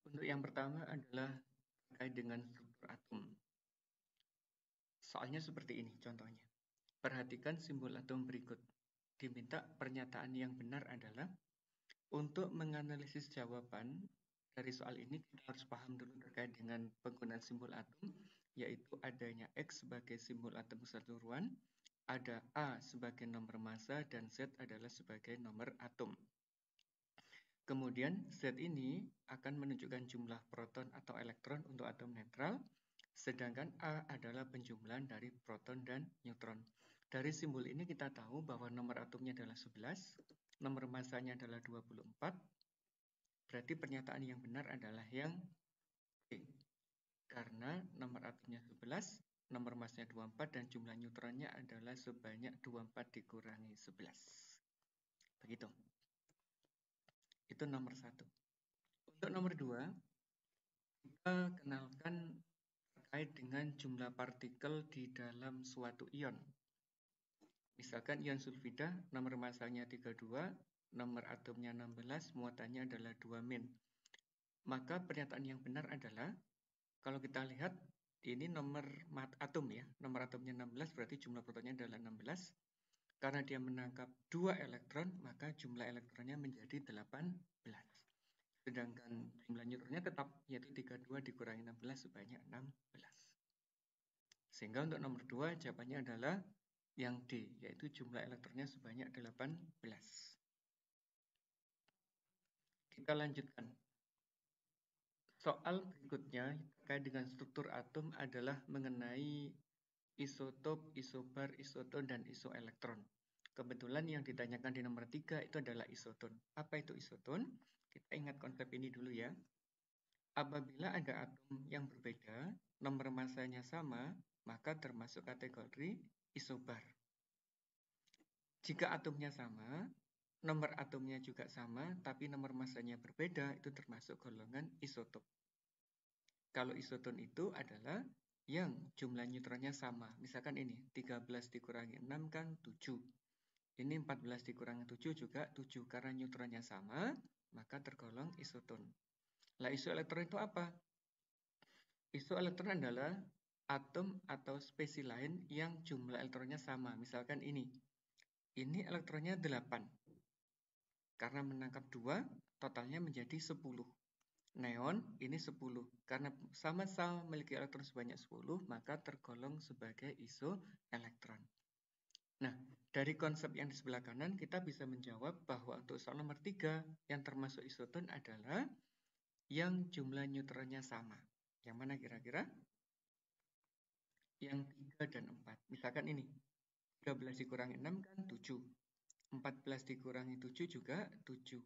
Untuk yang pertama adalah terkait dengan struktur atom. Soalnya seperti ini contohnya. Perhatikan simbol atom berikut. Diminta pernyataan yang benar adalah untuk menganalisis jawaban dari soal ini kita harus paham dulu terkait dengan penggunaan simbol atom, yaitu adanya X sebagai simbol atom keseluruhan, ada A sebagai nomor massa, dan Z adalah sebagai nomor atom. Kemudian Z ini akan menunjukkan jumlah proton atau elektron untuk atom netral, sedangkan A adalah penjumlahan dari proton dan neutron. Dari simbol ini kita tahu bahwa nomor atomnya adalah 11, nomor massanya adalah 24, berarti pernyataan yang benar adalah yang B. Karena nomor atomnya 11, nomor massanya 24, dan jumlah neutronnya adalah sebanyak 24 dikurangi 11. Begitu. Itu nomor 1. Untuk nomor 2, kita kenalkan terkait dengan jumlah partikel di dalam suatu ion. Misalkan ion sulfida, nomor massanya 32, nomor atomnya 16, muatannya adalah 2 min. Maka pernyataan yang benar adalah, kalau kita lihat, ini nomor atom ya, nomor atomnya 16, berarti jumlah protonnya adalah 16. Karena dia menangkap 2 elektron, maka jumlah elektronnya menjadi 18. Sedangkan jumlah neutronnya tetap, yaitu 32 dikurangi 16 sebanyak 16. Sehingga untuk nomor 2 jawabannya adalah yang D, yaitu jumlah elektronnya sebanyak 18. Kita lanjutkan. Soal berikutnya terkait dengan struktur atom adalah mengenai isotop, isobar, isoton, dan isoelektron. Kebetulan yang ditanyakan di nomor 3 itu adalah isoton. Apa itu isoton? Kita ingat konsep ini dulu ya. Apabila ada atom yang berbeda, nomor massanya sama, maka termasuk kategori isobar. Jika atomnya sama, nomor atomnya juga sama, tapi nomor massanya berbeda, itu termasuk golongan isotop. Kalau isoton itu adalah yang jumlah neutronnya sama. Misalkan ini, 13 dikurangi 6 kan 7. Ini 14 dikurangi 7 juga 7. Karena neutronnya sama, maka tergolong isoton. Lah isoelektron itu apa? Isoelektron adalah atom atau spesies lain yang jumlah elektronnya sama. Misalkan ini elektronnya 8. Karena menangkap 2, totalnya menjadi 10. Neon ini 10. Karena sama-sama memiliki elektron sebanyak 10, maka tergolong sebagai isoelektron. Nah, dari konsep yang di sebelah kanan, kita bisa menjawab bahwa untuk soal nomor 3, yang termasuk isoton adalah yang jumlah neutronnya sama. Yang mana kira-kira? Yang 3 dan 4. Misalkan ini, 13 dikurangi 6 kan 7. 14 dikurangi 7 juga 7.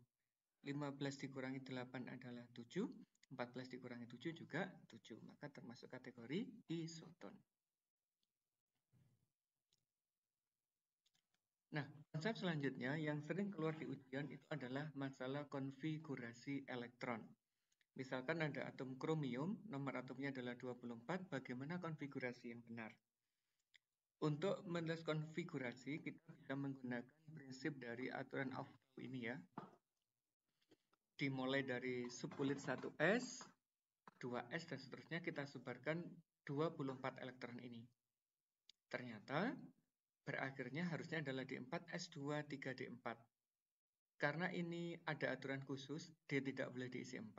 15 dikurangi 8 adalah 7. 14 dikurangi 7 juga 7. Maka termasuk kategori isoton. Nah, konsep selanjutnya yang sering keluar di ujian itu adalah masalah konfigurasi elektron. Misalkan ada atom kromium, nomor atomnya adalah 24, bagaimana konfigurasi yang benar? Untuk menulis konfigurasi, kita bisa menggunakan prinsip dari aturan Aufbau ini ya. Dimulai dari subunit 1s, 2s, dan seterusnya kita sebarkan 24 elektron ini. Ternyata berakhirnya harusnya adalah D4S2 3D4. Karena ini ada aturan khusus, D tidak boleh diisi 4,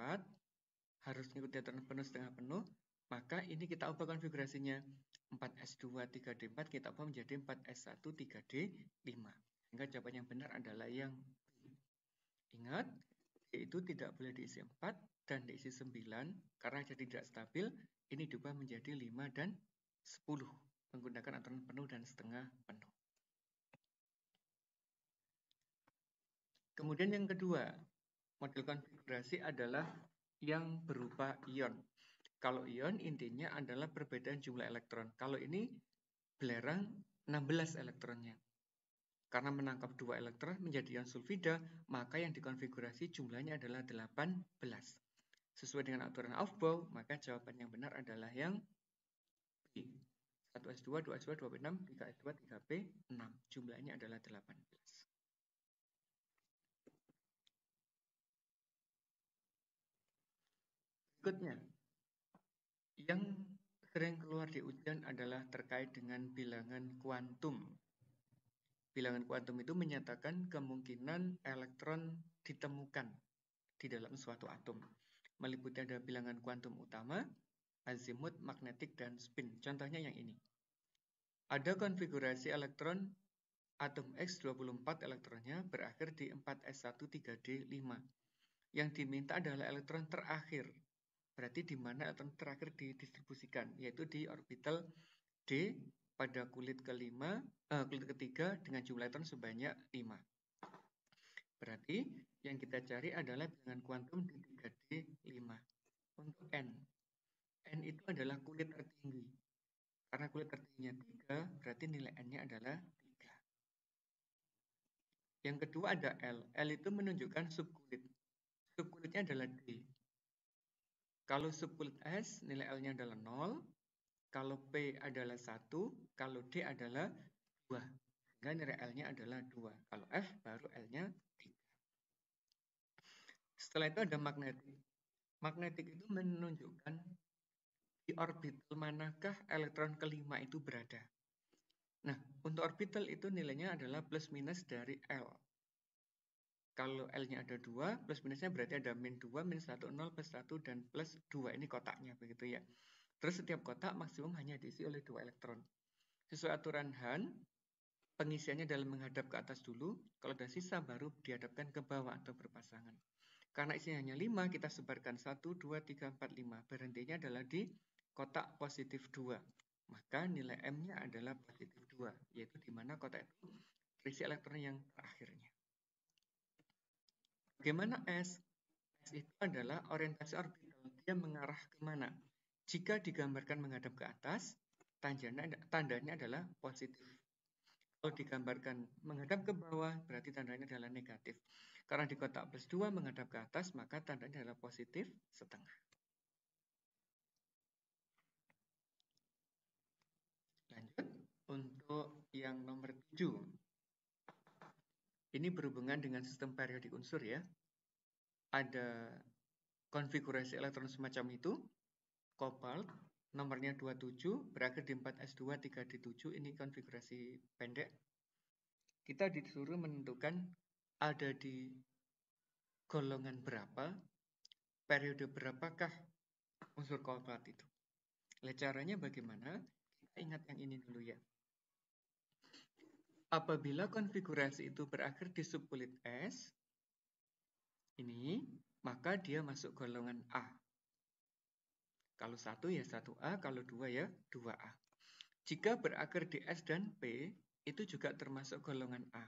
harus mengikuti aturan penuh setengah penuh, maka ini kita ubah konfigurasinya. 4S2 3D4 kita ubah menjadi 4S1 3D5. Sehingga jawaban yang benar adalah yang B. Ingat, D itu tidak boleh diisi 4 dan diisi 9, karena jadi tidak stabil, ini diubah menjadi 5 dan 10, menggunakan aturan penuh dan setengah penuh. Kemudian yang kedua, model konfigurasi adalah yang berupa ion. Kalau ion intinya adalah perbedaan jumlah elektron. Kalau ini belerang 16 elektronnya. Karena menangkap 2 elektron menjadi ion sulfida, maka yang dikonfigurasi jumlahnya adalah 18. Sesuai dengan aturan Aufbau, maka jawaban yang benar adalah yang B. 1S2, 2S2, 2P6, 3S2, 3P6. Jumlahnya adalah 18. Berikutnya, yang sering keluar di ujian adalah terkait dengan bilangan kuantum. Bilangan kuantum itu menyatakan kemungkinan elektron ditemukan di dalam suatu atom. Meliputi ada bilangan kuantum utama, azimut, magnetik, dan spin. Contohnya yang ini. Ada konfigurasi elektron atom X 24 elektronnya berakhir di 4s1 3d5. Yang diminta adalah elektron terakhir. Berarti di mana elektron terakhir didistribusikan, yaitu di orbital D pada kulit ketiga dengan jumlah elektron sebanyak 5. Berarti yang kita cari adalah bilangan kuantum di 3D5. Untuk N. N itu adalah kulit tertinggi. Karena kulit tertingginya 3, berarti nilai N-nya adalah 3. Yang kedua ada L. L itu menunjukkan subkulit. Subkulitnya adalah D. Kalau subkulit S, nilai L-nya adalah 0. Kalau P adalah 1, kalau D adalah 2. Sehingga nilai L-nya adalah 2. Kalau F baru L-nya 3. Setelah itu ada magnetik. Magnetik itu menunjukkan di orbital manakah elektron kelima itu berada. Nah, untuk orbital itu nilainya adalah plus minus dari L. Kalau L-nya ada 2, plus minusnya berarti ada min 2, min 1, 0, plus 1, dan plus 2. Ini kotaknya, begitu ya. Terus setiap kotak maksimum hanya diisi oleh 2 elektron. Sesuai aturan Hahn, pengisiannya dalam menghadap ke atas dulu, kalau ada sisa baru dihadapkan ke bawah atau berpasangan. Karena isinya hanya 5, kita sebarkan 1, 2, 3, 4, 5. Berhentinya adalah di kotak positif 2. Maka nilai M-nya adalah positif 2, yaitu di mana kotak itu terisi elektron yang terakhirnya. Bagaimana S? S itu adalah orientasi orbital, dia mengarah kemana? Jika digambarkan menghadap ke atas, tandanya adalah positif. Kalau digambarkan menghadap ke bawah, berarti tandanya adalah negatif. Karena di kotak plus 2 menghadap ke atas, maka tandanya adalah positif setengah. Lanjut, untuk yang nomor 7. Ini berhubungan dengan sistem periodik unsur ya. Ada konfigurasi elektron semacam itu, Cobalt, nomornya 27, berakhir di 4s2 3d7, ini konfigurasi pendek. Kita disuruh menentukan ada di golongan berapa, periode berapakah unsur cobalt itu. Caranya bagaimana? Kita ingat yang ini dulu ya. Apabila konfigurasi itu berakhir di subkulit S, ini, maka dia masuk golongan A. Kalau 1 ya 1A, kalau 2 ya 2A. Jika berakhir di S dan P, itu juga termasuk golongan A.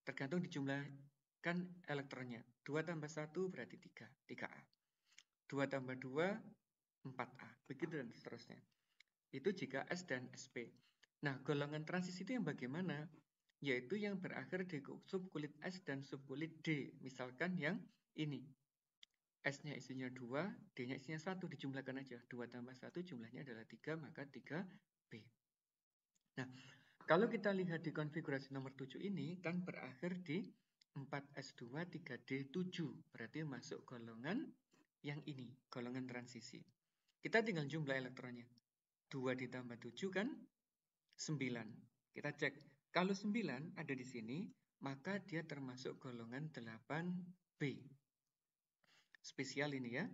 Tergantung dijumlahkan elektronnya. 2 tambah 1 berarti 3, 3A. 2 tambah 2, 4A. Begitu dan seterusnya. Itu jika S dan SP. Nah, golongan transisi itu yang bagaimana? Yaitu yang berakhir di subkulit S dan subkulit D. Misalkan yang ini. S-nya isinya 2, D-nya isinya 1, dijumlahkan aja. 2 tambah 1 jumlahnya adalah 3, maka 3B. Nah, kalau kita lihat di konfigurasi nomor 7 ini, kan berakhir di 4S2, 3D7. Berarti masuk golongan yang ini, golongan transisi. Kita tinggal jumlah elektronnya. 2 ditambah 7 kan 9. Kita cek. Kalau 9 ada di sini, maka dia termasuk golongan 8B. Spesial ini ya.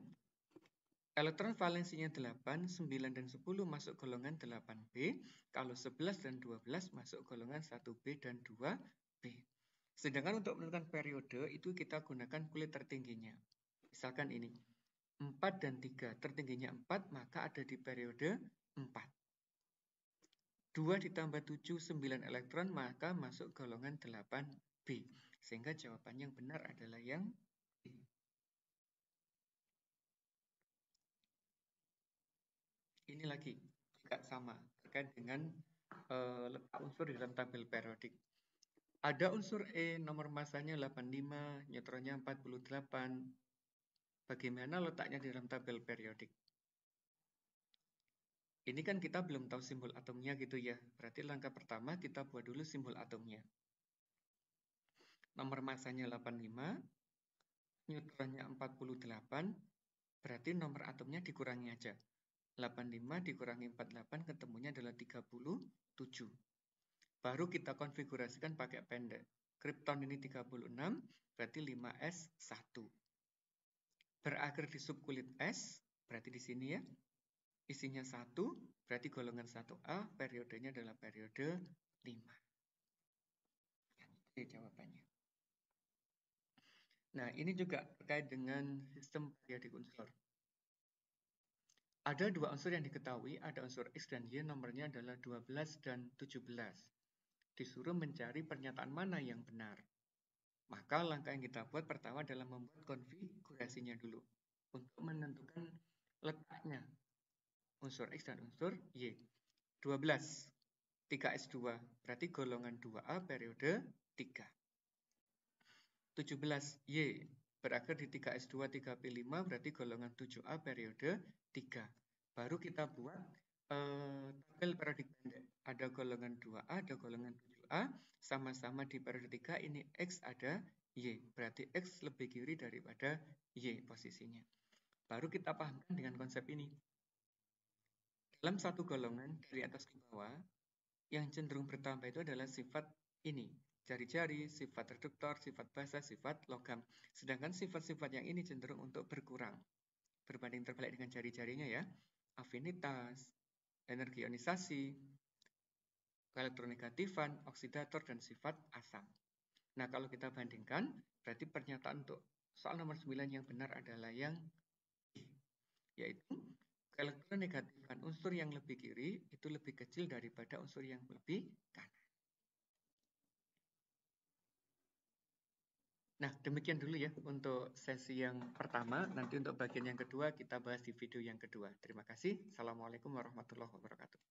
Elektron valensinya 8, 9 dan 10 masuk golongan 8B. Kalau 11 dan 12 masuk golongan 1B dan 2B. Sedangkan untuk menentukan periode itu kita gunakan kulit tertingginya. Misalkan ini. 4 dan 3. Tertingginya 4 maka ada di periode 4. 2 ditambah 7, 9 elektron, maka masuk golongan 8B. Sehingga jawaban yang benar adalah yang B. Ini lagi, juga sama, terkait dengan letak unsur di dalam tabel periodik. Ada unsur E, nomor masanya 85, neutronnya 48. Bagaimana letaknya di dalam tabel periodik? Ini kan kita belum tahu simbol atomnya gitu ya. Berarti langkah pertama kita buat dulu simbol atomnya. Nomor masanya 85, neutronnya 48, Berarti nomor atomnya dikurangi aja. 85 dikurangi 48 ketemunya adalah 37. Baru kita konfigurasikan pakai pendek. Kripton ini 36, berarti 5s1. Berakhir di subkulit S, berarti di sini ya. Isinya 1, berarti golongan 1A, periodenya adalah periode 5. Oke, jawabannya. Nah, ini juga terkait dengan sistem periodik unsur. Ada dua unsur yang diketahui, ada unsur X dan Y, nomornya adalah 12 dan 17. Disuruh mencari pernyataan mana yang benar. Maka langkah yang kita buat pertama adalah membuat konfigurasinya dulu. Untuk menentukan letaknya unsur X dan unsur Y. 12, 3S2, berarti golongan 2A periode 3. 17, Y, berakhir di 3S2, 3P5, berarti golongan 7A periode 3. Baru kita buat tabel periodik pendek. Ada golongan 2A, ada golongan 7A, sama-sama di periode 3, ini X ada Y, berarti X lebih kiri daripada Y posisinya. Baru kita pahamkan dengan konsep ini. Dalam satu golongan dari atas ke bawah, yang cenderung bertambah itu adalah sifat ini. Jari-jari, sifat reduktor, sifat basa, sifat logam. Sedangkan sifat-sifat yang ini cenderung untuk berkurang. Berbanding terbalik dengan jari-jarinya ya. Afinitas, energi ionisasi, elektronegatifan, oksidator, dan sifat asam. Nah, kalau kita bandingkan, berarti pernyataan untuk soal nomor 9 yang benar adalah yang B, yaitu elektronegatifan unsur yang lebih kiri itu lebih kecil daripada unsur yang lebih kanan. Nah, demikian dulu ya untuk sesi yang pertama. Nanti untuk bagian yang kedua kita bahas di video yang kedua. Terima kasih. Assalamualaikum warahmatullahi wabarakatuh.